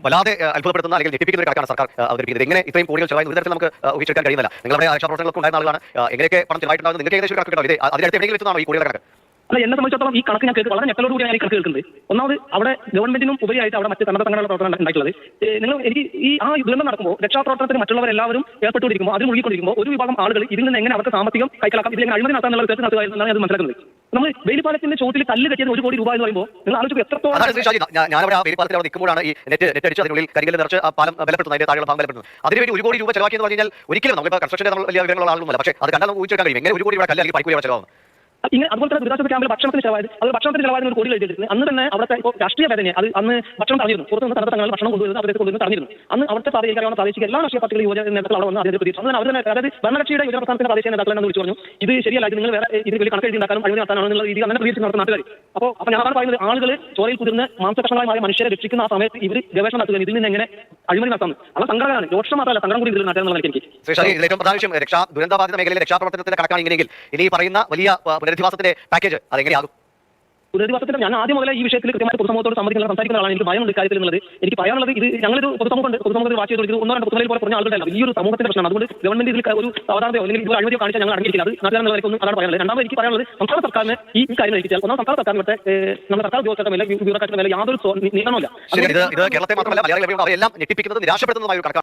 വല്ലാതെ അത്ഭുതപ്പെടുത്തുന്ന അല്ലെങ്കിൽ ഞെട്ടിപ്പിക്കുന്ന ഒരു കണക്കാണ് സർക്കാർ അവതരിപ്പിക്കുന്നത്. എങ്ങനെ ഇത്രയും കോടികൾ ചെലവായി ഒരു തരത്തിൽ നമുക്ക് ഊഹിച്ചെടുക്കാൻ കഴിയുന്നില്ല. നിങ്ങളുടെ രക്ഷാപ്രവർത്തനങ്ങൾക്ക് ഉണ്ടായിരുന്ന ആളുകളാണ്. എങ്ങനെയൊക്കെ പണം ചെലവായിട്ടുണ്ടാകുന്നത് നിങ്ങൾക്ക് ഏകദേശം കണക്ക് കിട്ടാം. ഇത് അതിനടുത്ത് എവിടെയെങ്കിലും എത്തുന്നതാണോ ഈ കോടികളുടെ കണക്ക്? അല്ല, എന്നെ സംബന്ധിച്ചിടത്തോളം ഈ കണക്ക് ഞാൻ വളരെ ഞെട്ടലോട് കൂടിയാണ് ഈ കണക്ക് കേൾക്കുന്നത്. ഒന്നാമത് അവിടെ ഗവൺമെന്റിനും ഉപരിയായിട്ട് അവിടെ മറ്റ് സന്നദ്ധ സംഘടനകളുടെ പ്രവർത്തനം ഉണ്ടായിട്ടുള്ളത്. നിങ്ങൾ എനിക്ക് ഈ ദുരന്തം നടക്കുമ്പോൾ രക്ഷാപ്രവർത്തനത്തിന് മറ്റുള്ളവരെല്ലാവരും ഏർപ്പെട്ടുകൊണ്ടിരിക്കുമ്പോൾ അതിന് മുഴുകിക്കൊണ്ടിരിക്കുമ്പോൾ ഒരു വിഭാഗം ആളുകൾ ഇതിൽ നിന്ന് എങ്ങനെ അവർക്ക് സാമ്പത്തികം കൈക്കലാക്കാം, ഇതിലെങ്ങനെ അഴിമതി നടത്താനുള്ള വിധത്തിൽ നടത്തുകയെന്നാണ് അത് മനസ്സിലാക്കുന്നത്. നമ്മൾ വേലിപ്പാലത്തിന്റെ ചോട്ടിൽ കല്ല് കെട്ടിയത് 1 കോടി രൂപ എന്ന് പറയുമ്പോൾ നിങ്ങൾ ആലോചിച്ച് എത്രത്തോളം ഞാനവിടെ ആ വേലിപ്പാലത്തിൽ അവിടെ നിൽക്കുമ്പോഴാണ് ഈ നെറ്റ് അടിച്ച് അതിനുള്ളിൽ കരിങ്കല്ല് നിറച്ച് ആ പാലം ബലപ്പെടുത്തുന്നത്, അതിന്റെ താഴെ ഭാഗം ബലപ്പെടുത്തുന്നത്. അതിനുവേണ്ടി 1 കോടി രൂപ ചെലവാക്കി എന്ന് പറഞ്ഞാൽ ഒരിക്കലും നമുക്ക് കൺസ്ട്രക്ഷന്റെ വലിയ വിവരങ്ങളുള്ള ആളുകളൊന്നുമല്ല. പക്ഷേ അത് കണ്ടാൽ ഊഹിച്ചെടുക്കാൻ കഴിയും എങ്ങനെ 1 കോടി രൂപ കല്ല് അല്ലെങ്കിൽ പൈക്കൂലി ചെലവാകും. ഇങ്ങനെ അതുപോലെ തന്നെ ദുരിതാശ്വാസ ക്യാമ്പിൽ ഭക്ഷണത്തിന് ചെലവായത് അത് ഭക്ഷണത്തിന് ചെലവായിരുന്ന ഒരു കോടി എഴുതിയിട്ടുണ്ട്. അന്ന് തന്നെ അവിടുത്തെ ഇപ്പോൾ രാഷ്ട്രീയ വേദനയെ അത് അന്ന് ഭക്ഷണം തടഞ്ഞിരുന്നു. പുറത്ത് നിന്ന് തനത് തങ്ങൾ ഭക്ഷണം കൊണ്ടുവരുന്നത് അവരെ കൊണ്ടുവന്ന് തടഞ്ഞിരുന്നു. അന്ന് അവിടുത്തെ പ്രാദേശിക പ്രാദേശിക എല്ലാ രാഷ്ട്രീയ പാർട്ടികളും യുവജന നേതാക്കൾ അവിടെ വന്ന് അതിനെ പ്രതീക്ഷിച്ചു. അന്ന് അവർ തന്നെ അതായത് ഭരണകക്ഷിയുടെ യുവജന പ്രസ്ഥാനത്തിന്റെ പ്രാദേശിക നേതാക്കളെ എന്ന് വിളിച്ചു പറഞ്ഞു ഇത് ശരിയല്ല, ഇത് നിങ്ങൾ വേറെ ഇതിന് വലിയ കണക്ക് എഴുതി ഉണ്ടാക്കാനും അഴിമതി നടത്താനാണെന്നുള്ള രീതി അങ്ങനെ പ്രതീക്ഷിച്ച് നടത്തുന്ന നാട്ടുകാർ. അപ്പോൾ ഞാൻ പറയുന്നത് ആളുകൾ ചോരയിൽ കുതിർന്ന് മാംസകഷ്ണങ്ങളായ മനുഷ്യരെ രക്ഷിക്കുന്ന ആ സമയത്ത് ഇവർ ഗവേഷണം നടത്തുക ഇതിൽ നിന്ന് എങ്ങനെ അഴിമതി നടത്താം. അത് സങ്കടമാണ്. രോഷം മാത്രമല്ല സങ്കടം കൂടി ഇതിൽ നടത്താനുള്ള എനിക്ക് ഏറ്റവും പ്രധാന വിഷയം ദുരന്തബാധിത മേഖലയിലെ രക്ഷാപ്രവർത്തനത്തിന്റെ കണക്കാണ് ഇങ്ങനെയെങ്കിൽ ഇനി പറയുന്ന വലിയ പുനരധിവാസത്തിന്റെ പാക്കേജ് അതെങ്ങനെയാകും? പുനരധിവാസത്തിന് ഞാൻ ആദ്യം മുതലേ ഈ വിഷയത്തിൽ കൃത്യമായി പൊതുസമൂഹത്തോട് സംസാരിക്കുന്ന ആളാണ്. എനിക്ക് ഭയമുണ്ട് കാര്യത്തിൽ എന്നുള്ളത്. എനിക്ക് പറയാനുള്ളത് ഇത് ഞങ്ങളൊരു പൊതുസമൂഹത്തിൽ വാച്ച് ചെയ്ത് 1-2 പുതുമലയിൽ പോലെ പറഞ്ഞ ആളുകളല്ല ഈ ഒരു സമൂഹത്തിന്റെ പ്രശ്നമാണ്. അതുകൊണ്ട് ഗവൺമെന്റ് ഇതിൽ ഒരു സാധാരണയോ അല്ലെങ്കിൽ ഒരു അഴിമതിയോ കാണിച്ചാൽ ഞങ്ങൾ അടങ്ങിയിരിക്കില്ല. അത് നാട്ടുകാരെന്നവരൊക്കെ അതാണ് പറയാനുള്ളത്. രണ്ടാമത് എനിക്ക് പറയാനുള്ളത് സംസ്ഥാന സർക്കാരിന് ഈ കാര്യം ഏൽപ്പിച്ചാൽ ഒന്നാം സംസ്ഥാന സർക്കാരിന് നമ്മുടെ സർക്കാർ ഉദ്യോഗസ്ഥരുടെ മേലെ ബ്യൂറോക്രാറ്റിന്റെ മേലെ യാതൊരു നിയമമില്ല. ഇത് കേരളത്തെ മാത്രമല്ല മലയാളികളെല്ലാം ഞെട്ടിപ്പിക്കുന്നത് നിരാശപ്പെടുത്തുന്നതായ